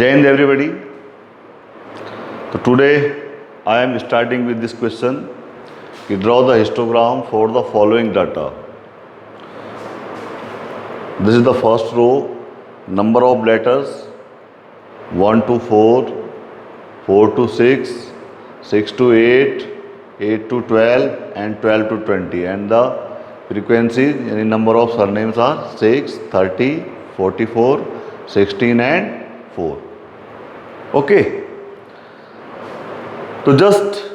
Jai Hind everybody. So today I am starting with this question. You draw the histogram for the following data. This is the first row, number of letters 1 to 4, 4 to 6, 6 to 8, 8 to 12 and 12 to 20, and the frequencies, any number of surnames are 6, 30, 44, 16 and 4. Okay. So just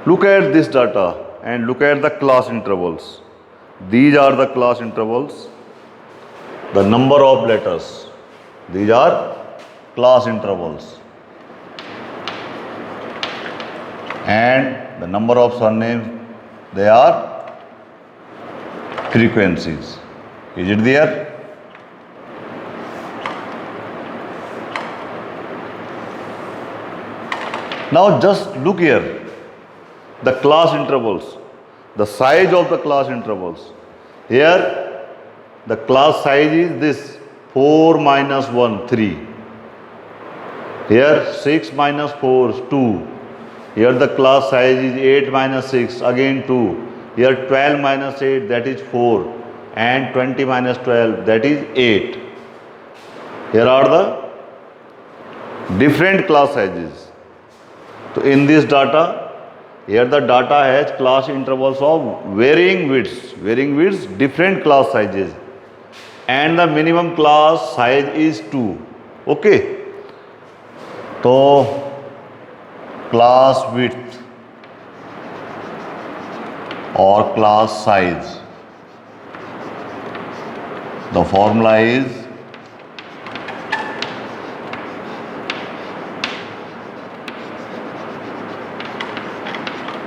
look at this data and look at the class intervals. These are the class intervals. The number of letters. These are class intervals. And the number of surnames, they are frequencies. Is it there? Now just look here, the class intervals, the size of the class intervals. Here the class size is this 4 minus 1, 3. Here 6 minus 4 is 2. Here the class size is 8 minus 6, again 2. Here 12 minus 8, that is 4. And 20 minus 12, that is 8. Here are the different class sizes. So in this data, here the data has class intervals of varying widths, different class sizes. And the minimum class size is 2. Okay. So class width or class size, the formula is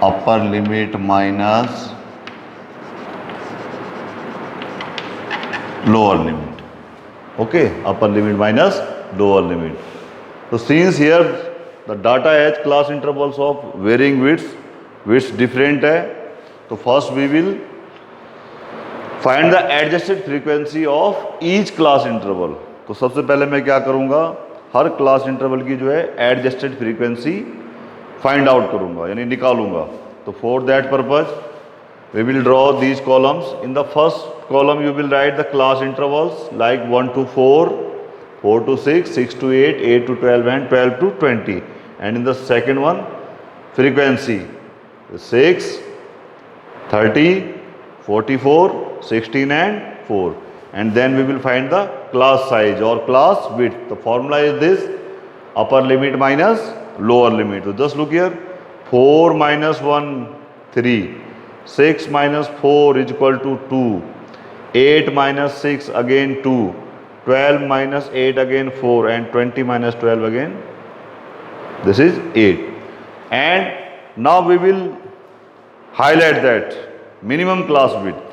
upper limit minus lower limit. Okay, upper limit minus lower limit. So since here the data has class intervals of varying widths different है, तो first we will find the adjusted frequency of each class interval. तो सबसे पहले मैं क्या करूँगा, हर class interval की जो है एडजस्टेड फ्रीक्वेंसी फाइंड आउट करूँगा, यानी निकालूंगा. तो for that purpose we will draw these columns. In the first column you will write the class intervals like 1 to 4, 4 to 6, 6 to 8, 8 to 12 and 12 to 20. And in the second one, frequency 6, 30, 44, 16 and 4. And then we will find the class size or class width. The formula is this, upper limit minus lower limit. So just look here, 4 minus 1, 3. 6 minus 4 is equal to 2. 8 minus 6 again 2. 12 minus 8 again 4 and 20 minus 12 again. This is 8. And now we will highlight that minimum class width.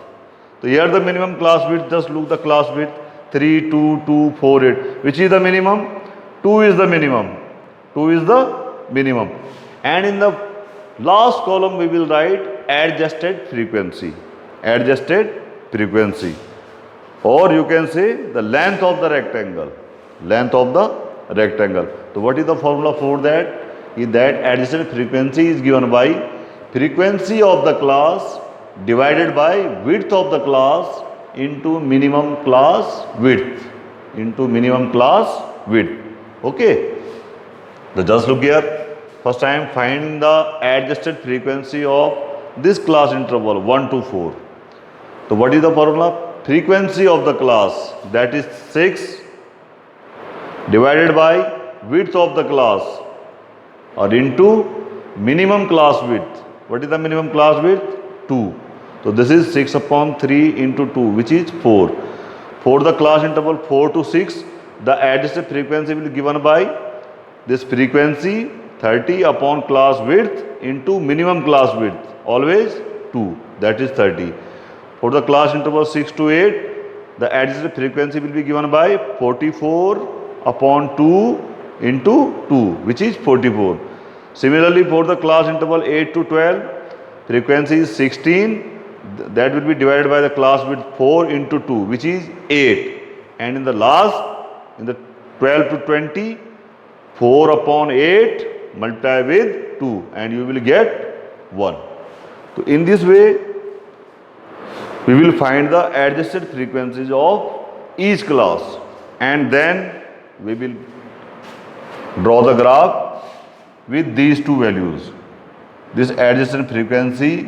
So here the minimum class width, just look the class width 3, 2, 2, 4, 8. Which is the minimum? 2 is the minimum. 2 is the minimum. And in the last column we will write adjusted frequency. Adjusted frequency. Or you can say the length of the rectangle. Length of the rectangle. So what is the formula for that? Is that adjusted frequency is given by frequency of the class divided by width of the class into minimum class width. Into minimum class width. Okay. So just look here. First I am finding the adjusted frequency of this class interval 1 to 4. So what is the formula? Frequency of the class, that is 6 divided by width of the class or into minimum class width. What is the minimum class width? 2. So this is 6 upon 3 into 2, which is 4. For the class interval 4 to 6, the adjusted frequency will be given by this frequency 30 upon class width into minimum class width, always 2, that is 30. For the class interval 6 to 8, the adjusted frequency will be given by 44 upon 2 into 2, which is 44. Similarly, for the class interval 8 to 12, frequency is 16, that will be divided by the class width 4 into 2, which is 8. And in the 12 to 20, 4 upon 8 multiply with 2 and you will get 1. So in this way we will find the adjusted frequencies of each class and then we will draw the graph with these two values. This adjacent frequency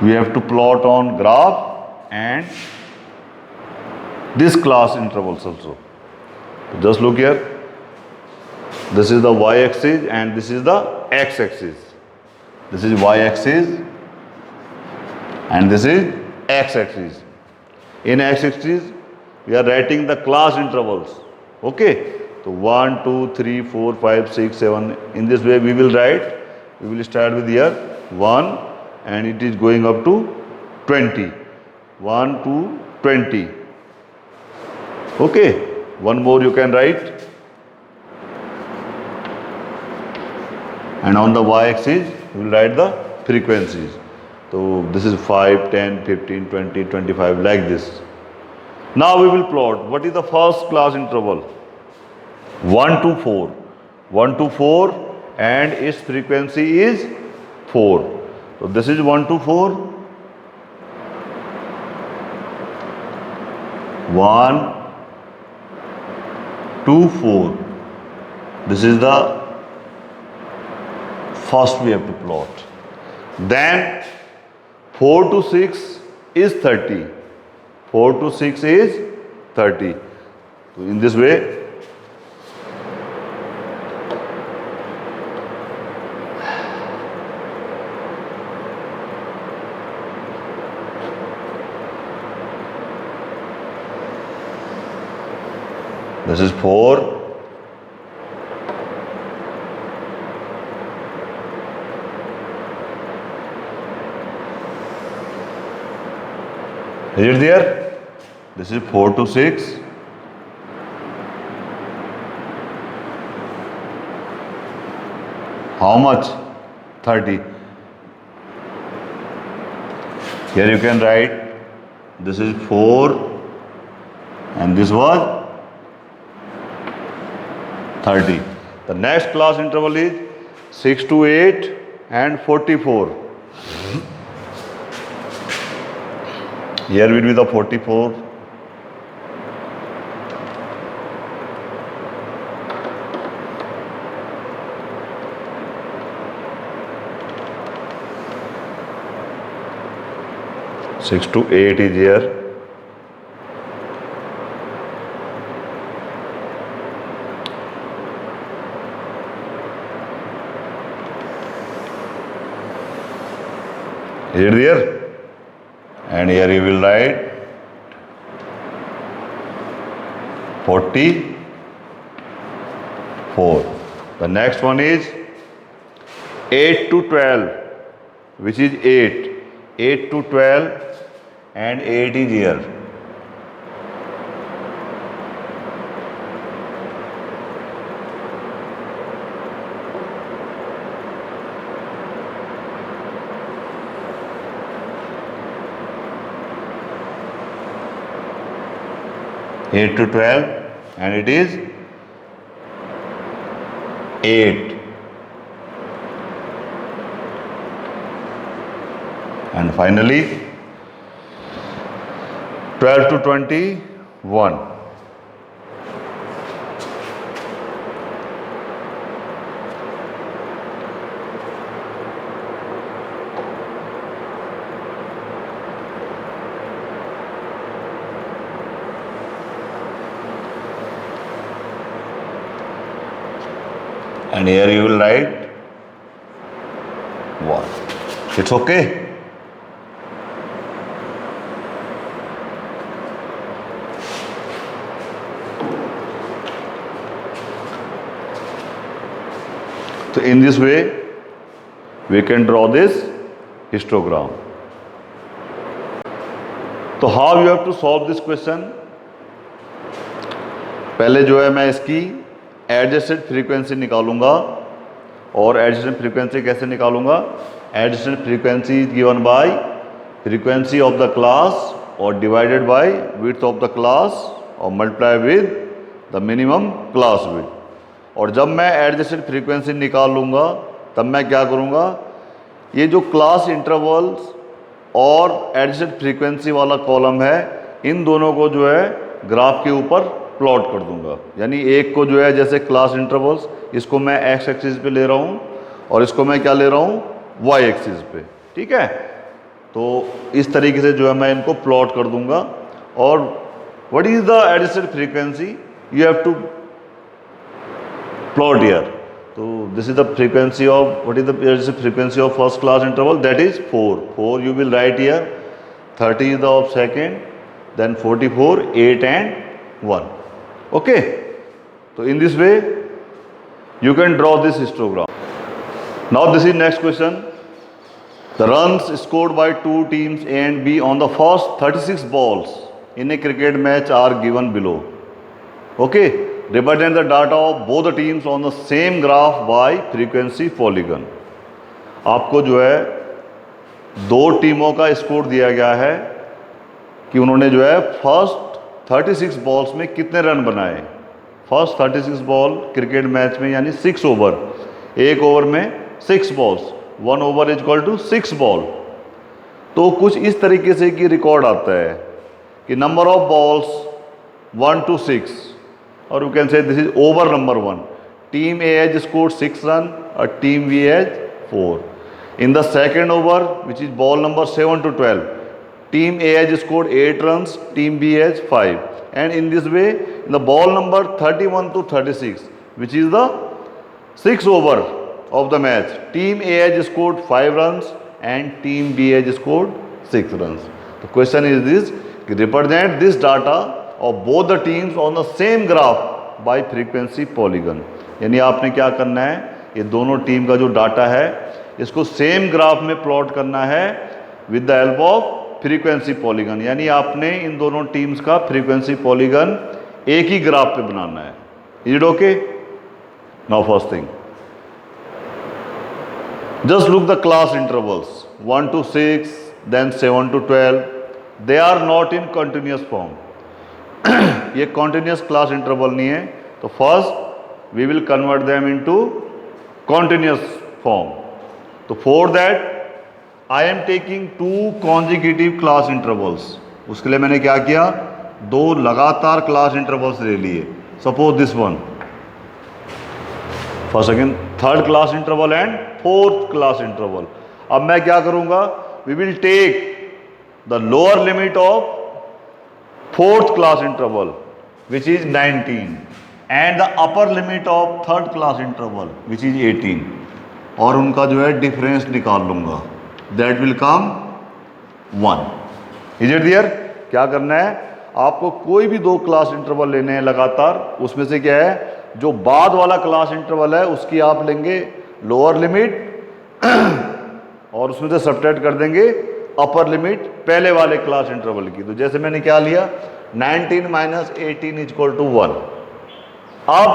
we have to plot on graph and this class intervals also. Just look here. This is the y-axis and this is the x-axis. This is y-axis and this is x-axis. In x-axis we are writing the class intervals. Okay. So 1, 2, 3, 4, 5, 6, 7. In this way we will write. We will start with here 1 and it is going up to 20. 1 to 20. Okay. One more you can write. And on the y-axis we will write the frequencies. So this is 5, 10, 15, 20, 25 like this. Now we will plot what is the first class interval. 1 to 4. 1 to 4 and its frequency is 4. So this is 1 to 4. 1 to 4. This is the first we have to plot. Then 4 to 6 is 30. 4 to 6 is 30. So in this way this is 4. Is it there? This is 4 to 6. How much? 30. Here you can write this is 4 and this was 30. The next class interval is 6 to 8 and 44. Here will be the 44. Six to 8 is here. Is it there? And here you will write 44. The next one is 8 to 12, which is 8. 8 to 12 and 8 is here. Eight to 12 and it is 8. And finally 12 to 21. And here you will write 1. It's okay. So in this way we can draw this histogram. So how you have to solve this question? पहले जो है मैं इसकी adjusted frequency निकालूंगा और adjusted frequency कैसे निकालूंगा? Adjusted frequency is given by frequency of the class और divided by width of the class और multiply with the minimum class width. और जब मैं एडजस्टेड फ्रीक्वेंसी निकाल लूँगा तब मैं क्या करूँगा, ये जो क्लास इंटरवल्स और एडजस्टेड फ्रीक्वेंसी वाला कॉलम है इन दोनों को जो है ग्राफ के ऊपर प्लॉट कर दूंगा। यानी एक को जो है जैसे क्लास इंटरवल्स, इसको मैं एक्स एक्सिस पे ले रहा हूँ और इसको मैं क्या ले रहा हूँ, वाई एक्सिस पे। ठीक है, तो इस तरीके से जो है मैं इनको प्लॉट कर दूंगा। और what is the adjusted frequency you have to plot here. तो this is the frequency of, what is the adjusted frequency of first class interval, that is 4 you will write here, 30 is the of second, then 44, 8 and 1. Okay, so in this way you can draw this histogram. Now this is next question. The runs scored by two teams A and B on the first 36 balls in a cricket match are given below. Okay, represent the data of both the teams on the same graph by frequency polygon. आपको जो है दो टीमों का score दिया गया है कि उन्होंने जो है फर्स्ट 36 बॉल्स में कितने रन बनाए। फर्स्ट 36 बॉल क्रिकेट मैच में यानी 6 ओवर, एक ओवर में 6 balls, 1 over is equal to 6 ball. तो कुछ इस तरीके से कि रिकॉर्ड आता है कि नंबर ऑफ बॉल्स 1 to 6, और you can say this is over number 1। Team A has scored 6 run और team B has 4। In the second over, which is ball number 7 to 12, team A has scored 8 runs, team B has 5. And in this way, in the ball number 31 to 36, which is the 6th over of the match, team A has scored 5 runs and team B has scored 6 runs. The question is this, represent this data of both the teams on the same graph by frequency polygon. यानी आपने क्या करना है, ये दोनों team का जो data है इसको सेम ग्राफ में प्लॉट करना है with the help of frequency polygon. यानी आपने इन दोनों टीम्स का फ्रीक्वेंसी पॉलीगन एक ही ग्राफ पे बनाना है। Is it okay? Now first thing, just look the class intervals 1 to 6, then 7 to 12, they are not in continuous form. ये कॉन्टिन्यूस क्लास इंटरवल नहीं है, तो first we will convert them into continuous form. तो for that I am taking 2 consecutive class intervals. उसके लिए मैंने क्या किया, 2 लगातार क्लास इंटरवल्स ले लिए। Suppose this one, first second third class interval and fourth class interval. अब मैं क्या करूंगा, we will take the lower limit of fourth class interval which is 19 and the upper limit of third class interval which is 18, और उनका जो है difference निकाल लूंगा, that will come 1। Is it clear? क्या करना है आपको, कोई भी 2 क्लास इंटरवल लेने हैं लगातार, उसमें से क्या है जो बाद वाला क्लास इंटरवल है उसकी आप लेंगे लोअर लिमिट और उसमें से सब्ट्रैक्ट कर देंगे अपर लिमिट पहले वाले क्लास इंटरवल की। तो जैसे मैंने क्या लिया, 19 - 18 = 1। अब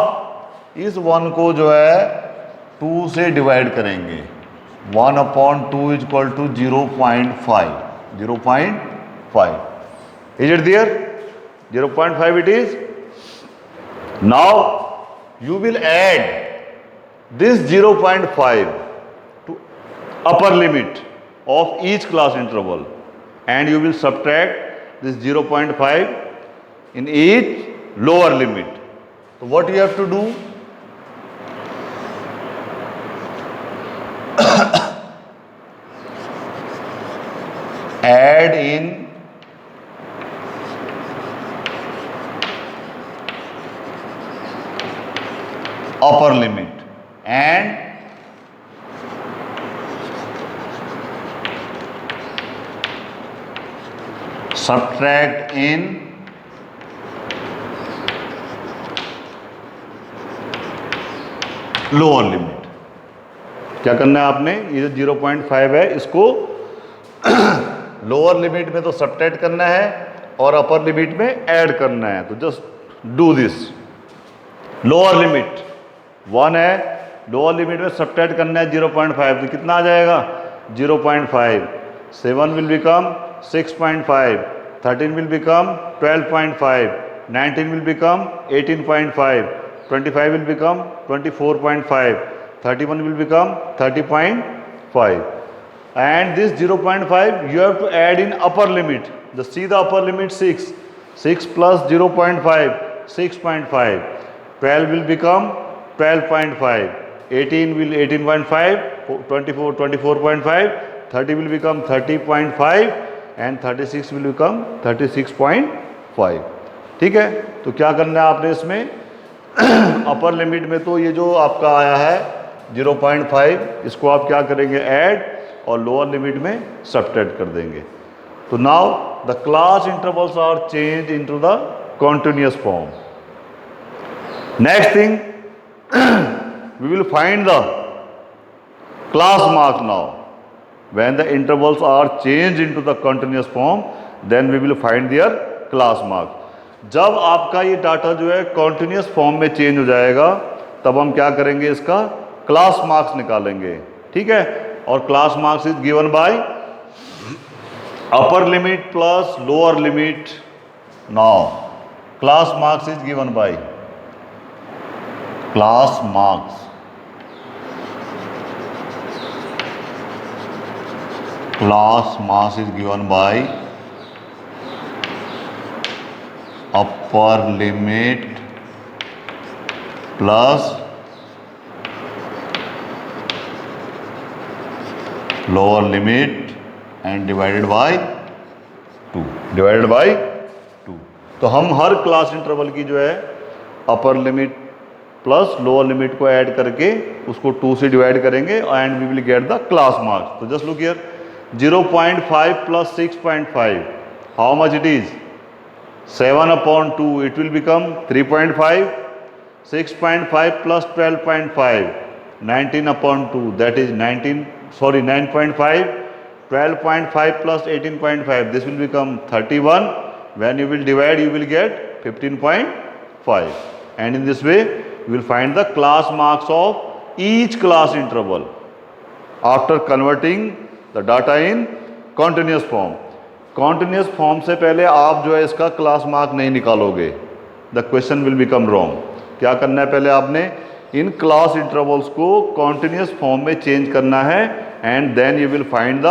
इस 1 को जो है 2 से डिवाइड करेंगे, 1/2 = 0.5, 0.5। Is it clear? 0.5 it is. Now you will add this 0.5 to upper limit of each class interval and you will subtract this 0.5 in each lower limit. So what you have to do, add in upper limit and subtract in lower limit. क्या करना है आपने, ये जो 0.5 है इसको lower limit में तो सब्ट्रैक्ट करना है और अपर लिमिट में ऐड करना है। तो just do this. Lower limit 1 है, लोअर लिमिट में सब्ट्रैक्ट करना है 0.5, तो कितना आ जाएगा 0.5। 7 will become 6.5, 13 will become 12.5, 19 will become 18.5, 25 will become 24.5, 31 will become 30.5. And this 0.5 you have to add in upper limit. Just see the upper limit 6. 6 plus 0.5, 6.5. 12 will become 12.5. 18 will 18.5, 24, 24.5, 30 will become 30.5 and 36 will become 36.5. ठीक है, तो क्या करना है आपने इसमें upper limit में तो ये जो आपका आया है 0.5, इसको आप क्या करेंगे ऐड और लोअर लिमिट में सब्ट्रैक्ट कर देंगे. तो now the class intervals are change into the continuous form. Next thing, we will find the class mark now. When the intervals are changed into the continuous form, then we will find their class mark. जब आपका ये data जो है continuous form में change हो जाएगा, तब हम क्या करेंगे, इसका क्लास मार्क्स निकालेंगे. ठीक है, और class marks is given bye upper limit plus lower limit. Now class marks is given bye class marks. Class marks is given by upper limit plus lower limit and divided by 2. Divided by 2. तो हम हर class interval की जो है upper limit plus lower limit को add करके उसको 2 से divide करेंगे and we will get the class marks. तो just look here, 0.5 plus 6.5, how much it is? 7/2, it will become 3.5. 6.5 plus 12.5, 19/2, that is 9.5. 12.5 plus 18.5, this will become 31. When you will divide, you will get 15.5. And in this way, you will find the class marks of each class interval after converting the data in continuous form. Continuous form से पहले आप जो है इसका class mark नहीं निकालोगे, the question will become wrong. क्या करना है, पहले आपने इन क्लास इंटरवल्स को कॉन्टिन्यूस फॉर्म में चेंज करना है and then you will find the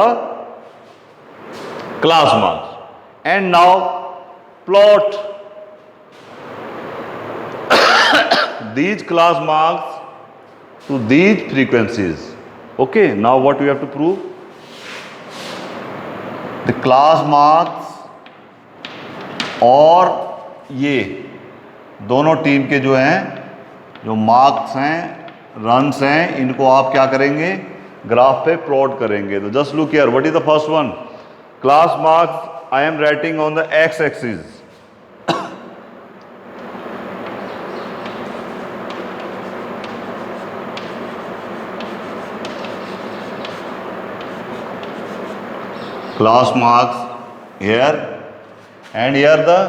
class marks. And now plot these class marks to these frequencies. Okay, now what we have to prove? The class marks और ये दोनों team के जो हैं, जो मार्क्स हैं, रन्स हैं, इनको आप क्या करेंगे, ग्राफ पे प्लॉट करेंगे. तो just look here, what is the first one? Class marks I am writing on the x axis. Class marks here and here the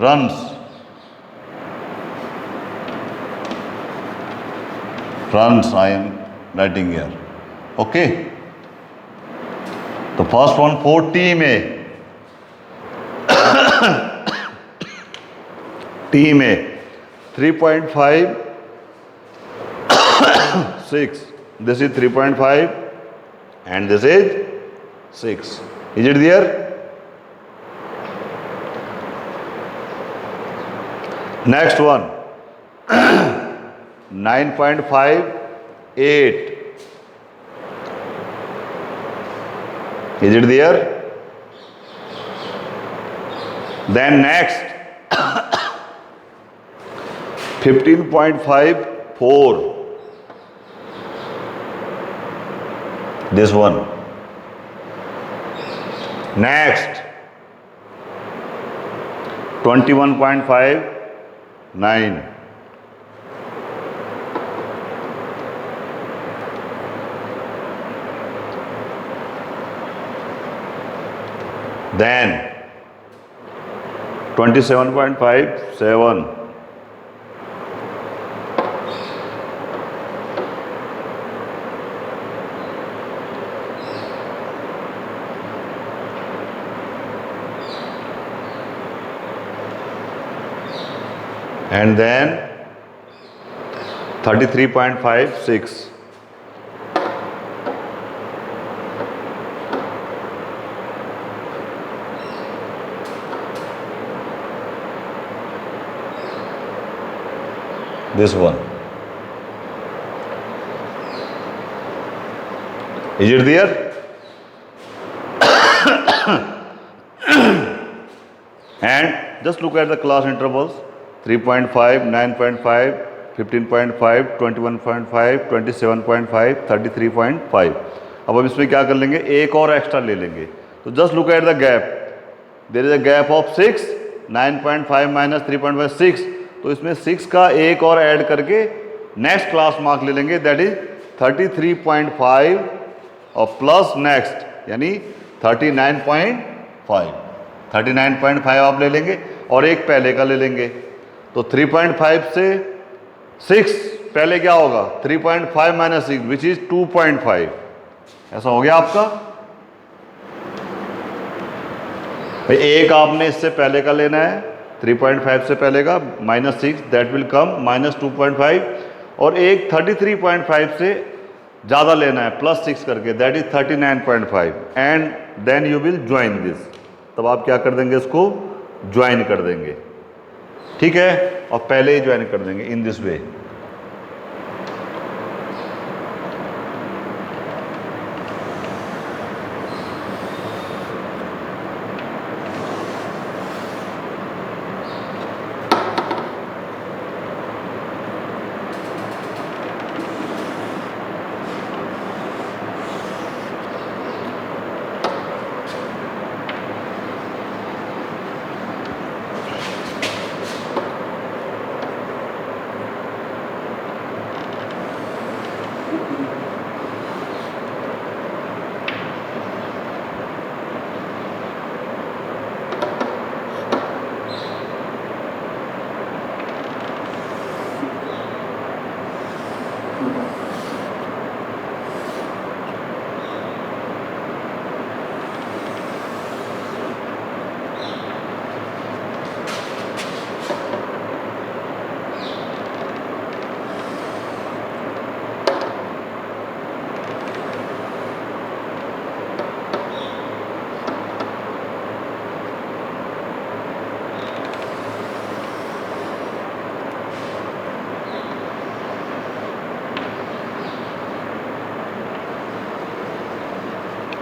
runs. Runs I am writing here. Okay. The first one for team A. Team A 3.5 6. This is 3.5 and this is 6. Is it there? Next one 9.5 8. Is it there? Then next 15.5 4. This one. Next 21.5 9. Then 27.5 7. and then 33.56. This one. Is it there? And just look at the class intervals: 3.5, 9.5, 15.5, 21.5, 27.5, 33.5. अब इसमें क्या कर लेंगे, एक और extra ले लेंगे. तो just look at the gap. There is a gap of 6. 9.5 minus 3.5 6. तो इसमें 6 का एक और ऐड करके नेक्स्ट क्लास मार्क ले लेंगे, दैट इज 33.5 और प्लस नेक्स्ट यानी 39.5. 39.5 आप ले लेंगे और एक पहले का ले लेंगे. तो 3.5 से 6 पहले क्या होगा, 3.5 माइनस 6 विच इज 2.5. ऐसा हो गया आपका. भाई एक आपने इससे पहले का लेना है, 3.5 से पहले का minus 6, that will come minus 2.5. और एक 33.5 से ज़्यादा लेना है प्लस 6 करके, that is 39.5. And then you will join this. तब आप क्या कर देंगे, इसको ज्वाइन कर देंगे. ठीक है, और पहले ही ज्वाइन कर देंगे in this way.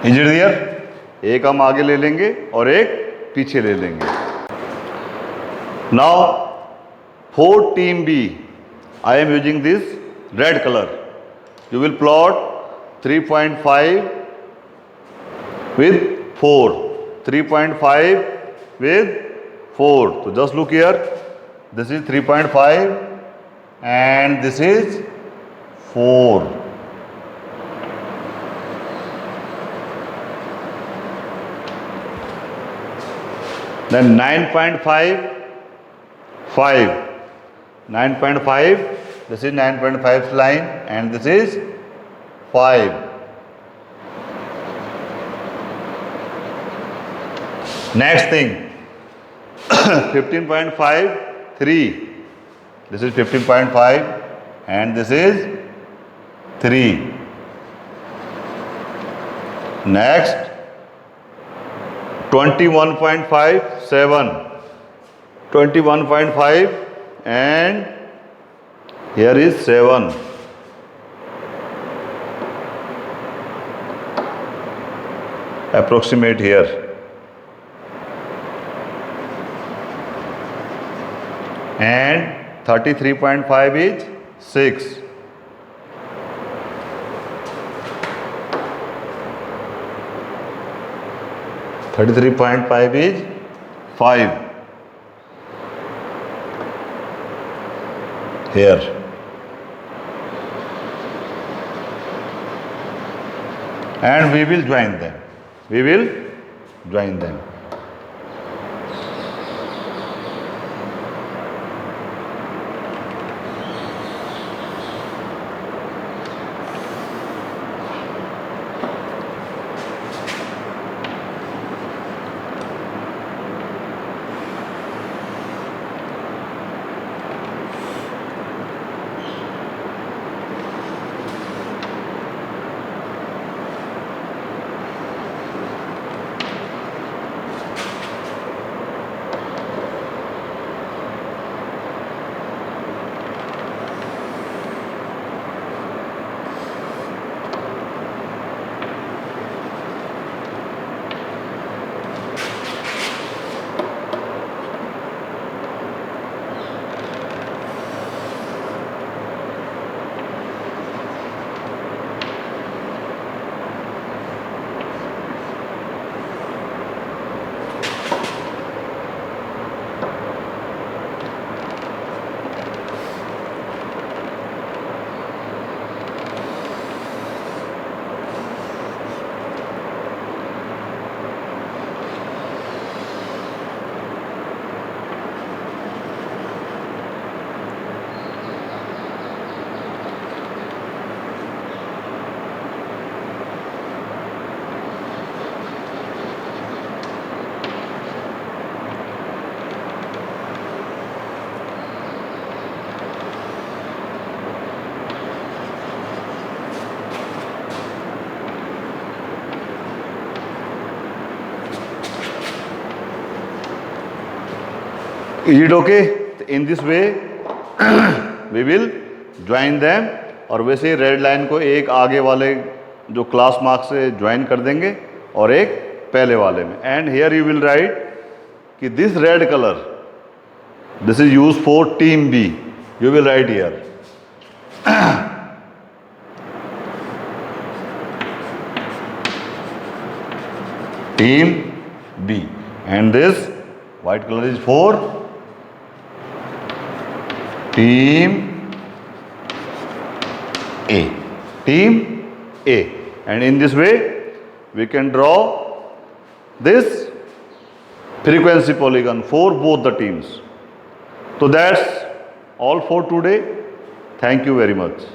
Is it clear? एक हम आगे ले लेंगे और एक पीछे ले लेंगे. Now for team B I am using this red colour. You will plot 3.5 with 4, 3.5 with 4. So just look here, this is 3.5 and this is 4. Then 9.5, 5. 9.5, this is 9.5 line and this is 5. Next thing, 15.5, 3. This is 15.5 and this is 3. Next, 21.5, 7. 21.5 and here is 7. Approximate here. And 33.5 is 6. 33.5 is 5 here. And we will join them. We will join them. Is it okay? In this way we will join them. और वैसे ही red line को एक आगे वाले जो class marks से join कर देंगे और एक पहले वाले में. And here you will write कि this red colour, this is use for team B. You will write here team B, and this white color is for team A. Team A. And in this way we can draw this frequency polygon for both the teams. So that's all for today. Thank you very much.